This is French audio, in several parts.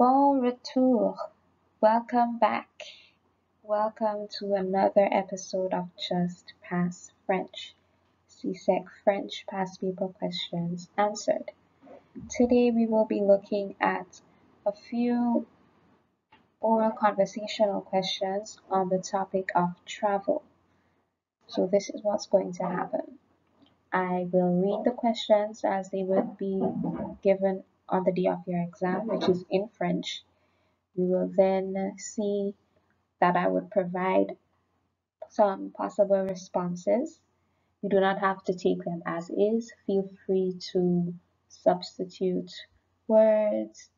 Bon retour. Welcome back. Welcome to another episode of Just Pass French. CSEC French past paper questions answered. Today we will be looking at a few oral conversational questions on the topic of travel. So this is what's going to happen. I will read the questions as they would be given on the day of your exam, which is in French. We will then see that I would provide some possible responses. You do not have to take them as is. Feel free to substitute words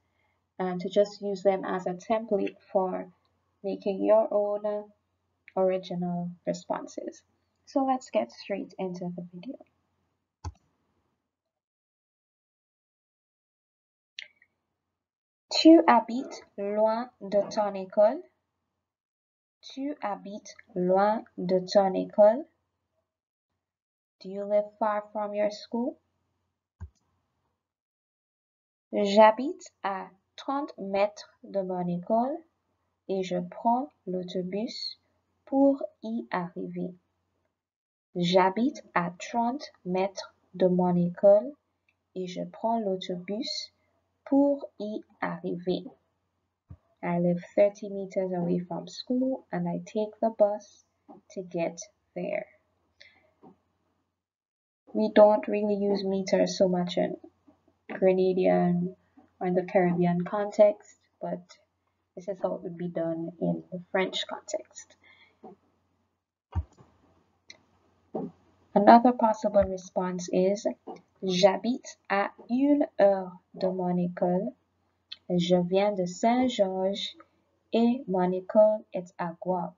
and to just use them as a template for making your own original responses. So let's get straight into the video. Tu habites loin de ton école? Tu habites loin de ton école? Do you live far from your school? J'habite à 30 mètres de mon école et je prends l'autobus pour y arriver. J'habite à 30 mètres de mon école et je prends l'autobus pour y arriver. I live 30 meters away from school and I take the bus to get there. We don't really use meters so much in Grenadian or in the Caribbean context, but this is how it would be done in the French context. Another possible response is j'habite à 1 heure de mon école. Je viens de Saint-Georges et mon école est à Guelph.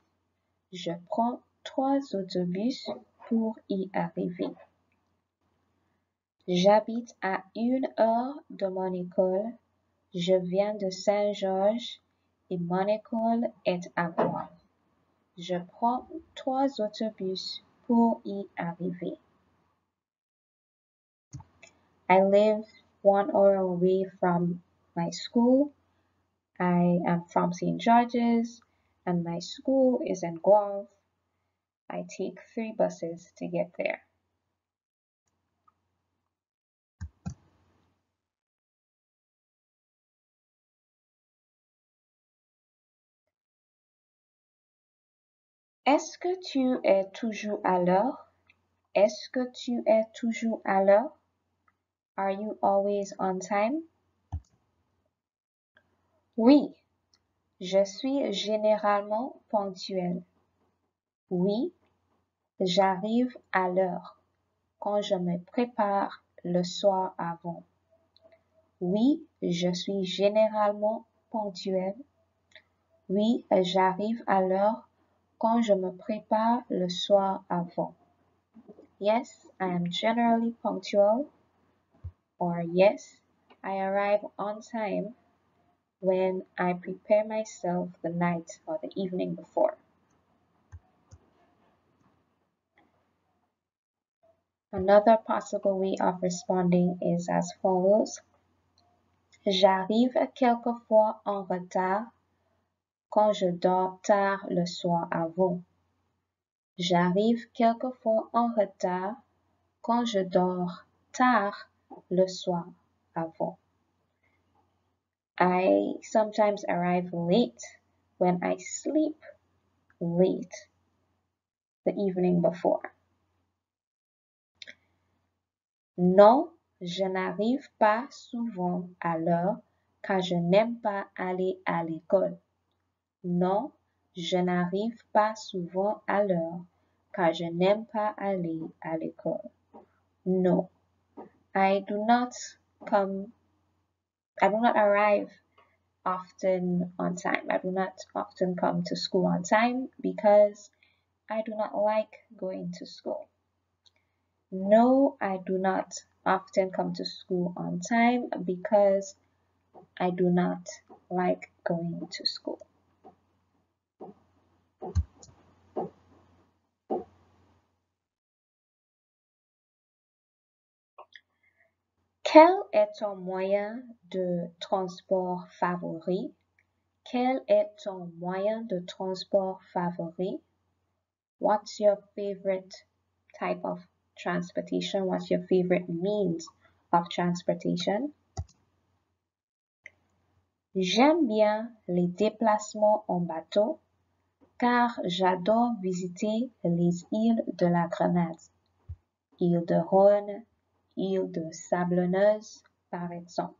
Je prends 3 autobus pour y arriver. J'habite à 1 heure de mon école. Je viens de Saint-Georges et mon école est à Guelph. Je prends 3 autobus pour y arriver. I live 1 hour away from my school. I am from St. George's and my school is in Guelph. I take 3 buses to get there. Est-ce que tu es toujours à l'heure? Est-ce que tu es toujours à l'heure? Are you always on time? Oui, je suis généralement ponctuel. Oui, j'arrive à l'heure quand je me prépare le soir avant. Oui, je suis généralement ponctuel. Oui, j'arrive à l'heure quand je me prépare le soir avant. Yes, I am generally punctual. Or yes, I arrive on time when I prepare myself the night or the evening before. Another possible way of responding is as follows. J'arrive quelquefois en retard quand je dors tard le soir avant. J'arrive quelquefois en retard quand je dors tard le soir avant. I sometimes arrive late when I sleep late the evening before. Non, je n'arrive pas souvent à l'heure car je n'aime pas aller à l'école. Non, je n'arrive pas souvent à l'heure car je n'aime pas aller à l'école. No, I do not arrive often on time. I do not often come to school on time because I do not like going to school. No, I do not often come to school on time because I do not like going to school. Quel est ton moyen de transport favori? Quel est ton moyen de transport favori? What's your favorite type of transportation? What's your favorite means of transportation? J'aime bien les déplacements en bateau car j'adore visiter les îles de la Grenade, île de Rhône, île de Sablonneuse, par exemple.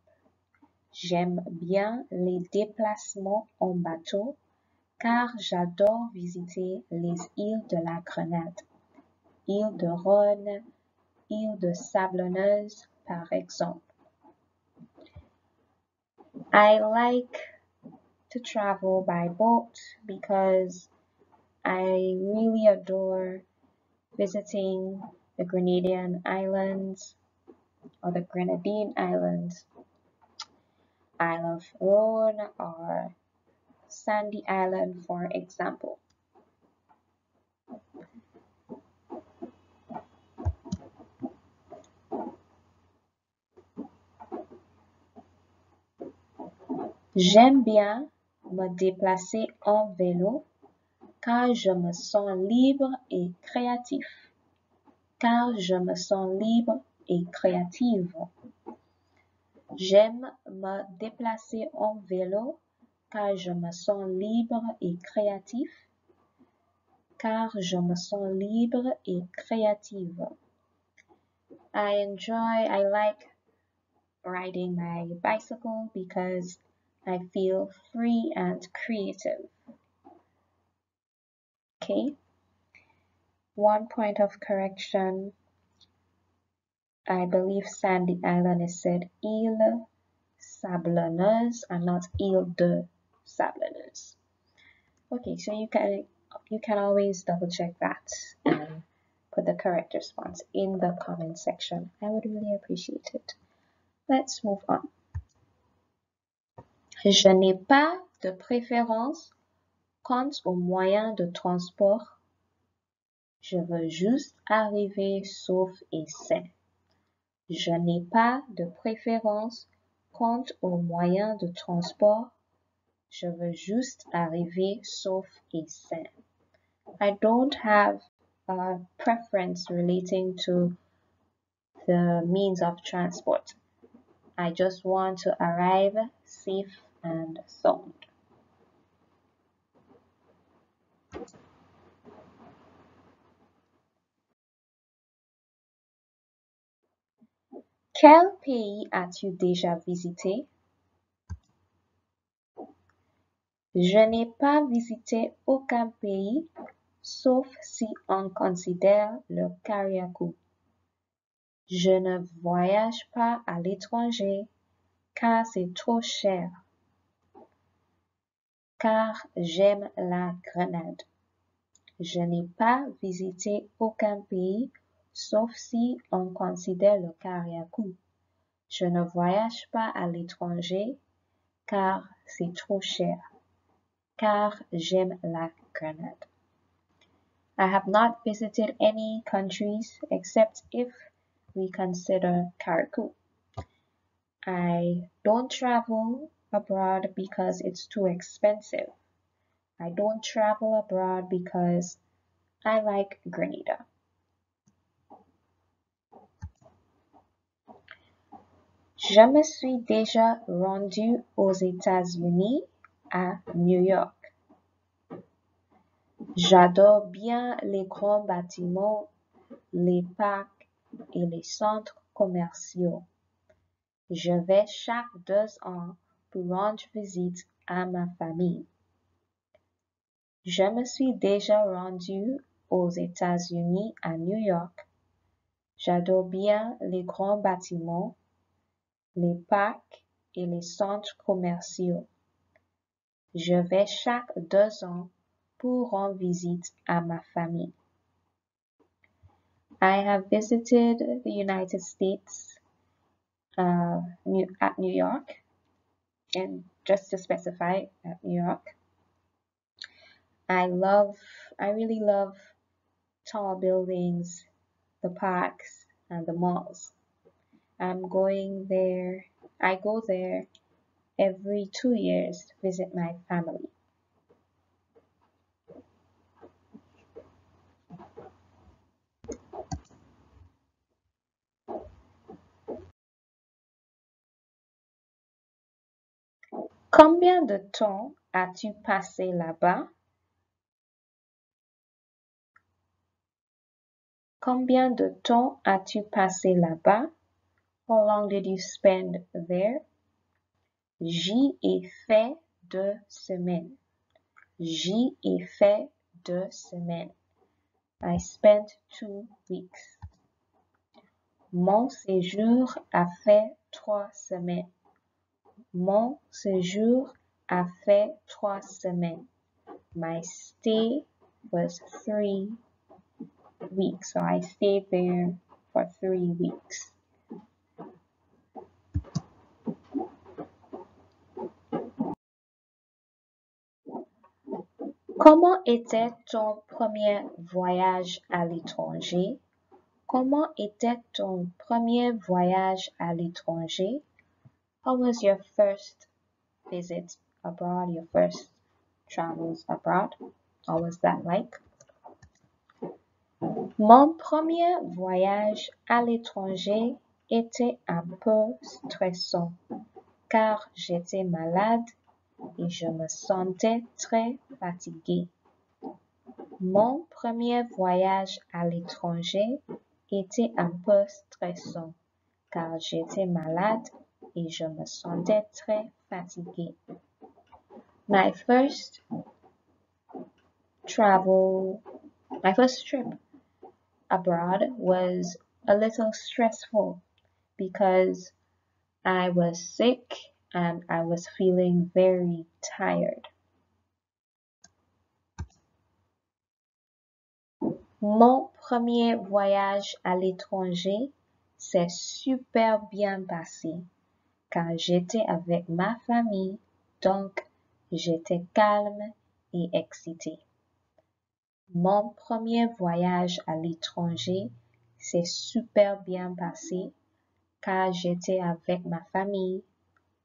J'aime bien les déplacements en bateau car j'adore visiter les îles de la Grenade, île de Rhône, île de Sablonneuse, par exemple. I like to travel by boat because I really adore visiting the Grenadian Islands or the Grenadine Islands, Isle of Rhône or Sandy Island, for example. J'aime bien me déplacer en vélo car je me sens libre et créatif. Car je me sens libre et créative. J'aime me déplacer en vélo car je me sens libre et créatif. Car je me sens libre et créative. I like riding my bicycle because I feel free and creative. Okay. One point of correction. I believe Sandy Island is said Île Sablonneuse and not Île de Sablonneuse. Okay, so you can always double check that and put the correct response in the comment section. I would really appreciate it. Let's move on. Je n'ai pas de préférence quant aux moyens de transport. Je veux juste arriver sauf et sain. Je n'ai pas de préférence quant aux moyens de transport. Je veux juste arriver sauf et sain. I don't have a preference relating to the means of transport. I just want to arrive safe and sound. Quel pays as-tu déjà visité? Je n'ai pas visité aucun pays, sauf si on considère le Carriacou. Je ne voyage pas à l'étranger car c'est trop cher. Car j'aime la Grenade. Je n'ai pas visité aucun pays, sauf si on considère le Carriacou. Je ne voyage pas à l'étranger car c'est trop cher. Car j'aime la Grenade. I have not visited any countries except if we consider Carriacou. I don't travel abroad because it's too expensive. I don't travel abroad because I like Grenada. Je me suis déjà rendu aux États-Unis, à New York. J'adore bien les grands bâtiments, les parcs et les centres commerciaux. Je vais chaque 2 ans pour rendre visite à ma famille. Je me suis déjà rendu aux États-Unis, à New York. J'adore bien les grands bâtiments, les parcs et les centres commerciaux. Je vais chaque 2 ans pour rendre visite à ma famille. I have visited the United States at New York, and just to specify, at New York. I really love tall buildings, the parks, and the malls. I'm going there. I go there every 2 years to visit my family. Combien de temps as-tu passé là-bas? Combien de temps as-tu passé là-bas? How long did you spend there? J'y ai fait 2 semaines. J'y ai fait 2 semaines. I spent 2 weeks. Mon séjour a fait 3 semaines. Mon séjour a fait 3 semaines. My stay was 3 weeks. So I stayed there for 3 weeks. Comment était ton premier voyage à l'étranger? Comment était ton premier voyage à l'étranger? How was your first visit abroad, your first travels abroad? How was that like? Mon premier voyage à l'étranger était un peu stressant car j'étais malade et je me sentais très fatiguée. Mon premier voyage à l'étranger était un peu stressant car j'étais malade et je me sentais très fatiguée. My first trip abroad was a little stressful because I was sick and I was feeling very tired. Mon premier voyage à l'étranger s'est super bien passé car j'étais avec ma famille, donc j'étais calme et excitée. Mon premier voyage à l'étranger s'est super bien passé car j'étais avec ma famille,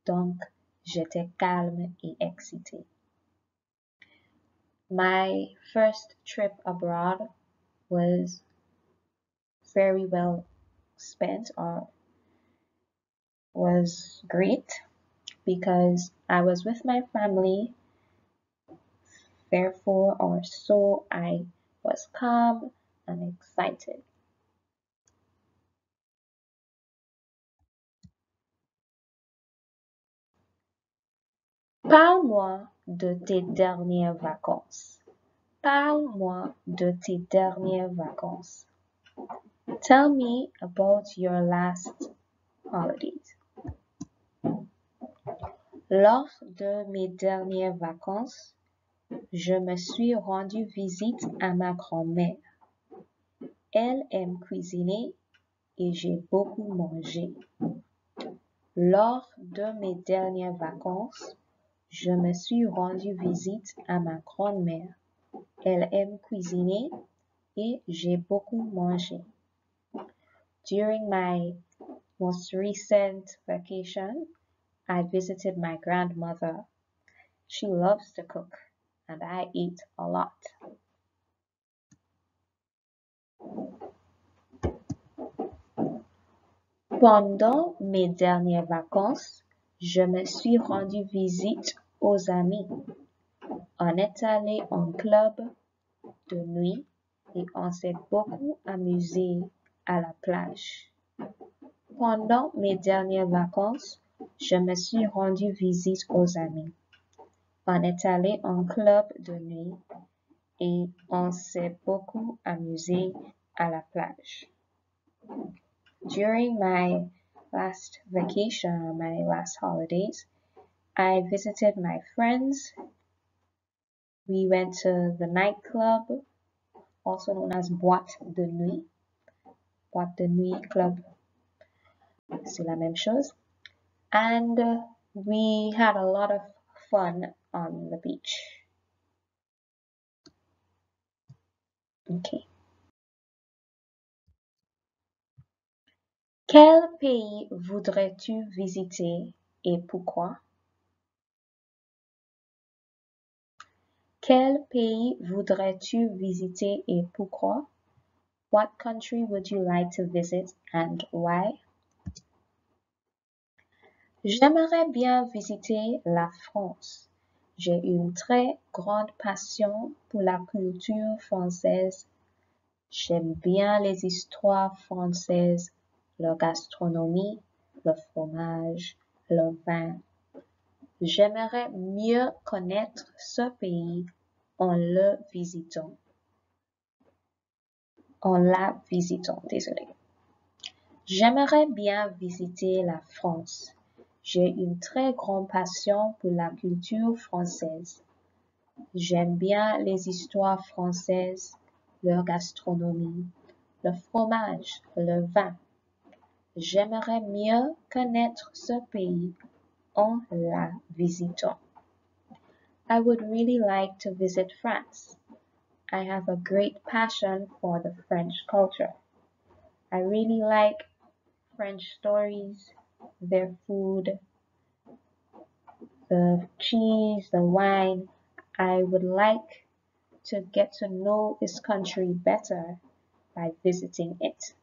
donc j'étais calme et excitée. My first trip abroad was very well spent or was great because I was with my family, therefore or so I was calm and excited. Parle-moi de tes dernières vacances. Parle-moi de tes dernières vacances. Tell me about your last holidays. Lors de mes dernières vacances, je me suis rendu visite à ma grand-mère. Elle aime cuisiner et j'ai beaucoup mangé. Lors de mes dernières vacances, je me suis rendu visite à ma grand-mère. Elle aime cuisiner et j'ai beaucoup mangé. During my most recent vacation, I visited my grandmother. She loves to cook and I eat a lot. Pendant mes dernières vacances, je me suis rendu visite aux amis. On est allé en club de nuit et on s'est beaucoup amusé à la plage. Pendant mes dernières vacances, je me suis rendu visite aux amis. On est allé en club de nuit et on s'est beaucoup amusé à la plage. During my last vacation, my last holidays, I visited my friends. We went to the nightclub, also known as boîte de nuit. Boîte de nuit club, c'est la même chose. And we had a lot of fun on the beach. Okay. Quel pays voudrais-tu visiter et pourquoi? Quel pays voudrais-tu visiter et pourquoi? What country would you like to visit and why? J'aimerais bien visiter la France. J'ai une très grande passion pour la culture française. J'aime bien les histoires françaises, leur gastronomie, le fromage, le vin. J'aimerais mieux connaître ce pays en le visitant. En la visitant, désolé. J'aimerais bien visiter la France. J'ai une très grande passion pour la culture française. J'aime bien les histoires françaises, leur gastronomie, le fromage, le vin. J'aimerais mieux connaître ce pays en la visitant. I would really like to visit France. I have a great passion for the French culture. I really like French stories, their food, the cheese, the wine. I would like to get to know this country better by visiting it.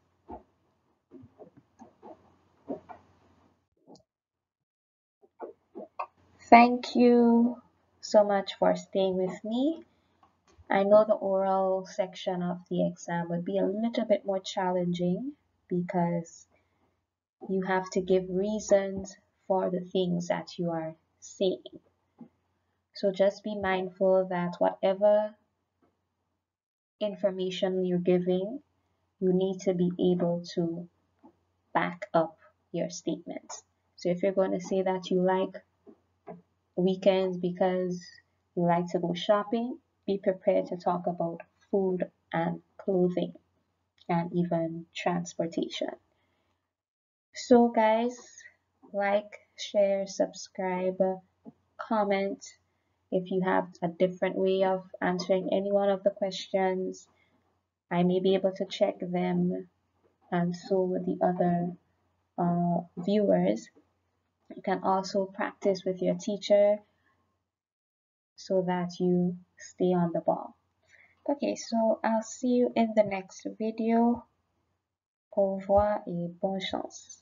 Thank you so much for staying with me. I know the oral section of the exam would be a little bit more challenging because you have to give reasons for the things that you are saying. So just be mindful that whatever information you're giving, you need to be able to back up your statements. So if you're going to say that you like weekends because you like to go shopping, be prepared to talk about food and clothing and even transportation. So guys, like, share, subscribe, comment. If you have a different way of answering any one of the questions, I may be able to check them, and so with the other viewers. You can also practice with your teacher so that you stay on the ball. Okay, so I'll see you in the next video. Au revoir et bonne chance.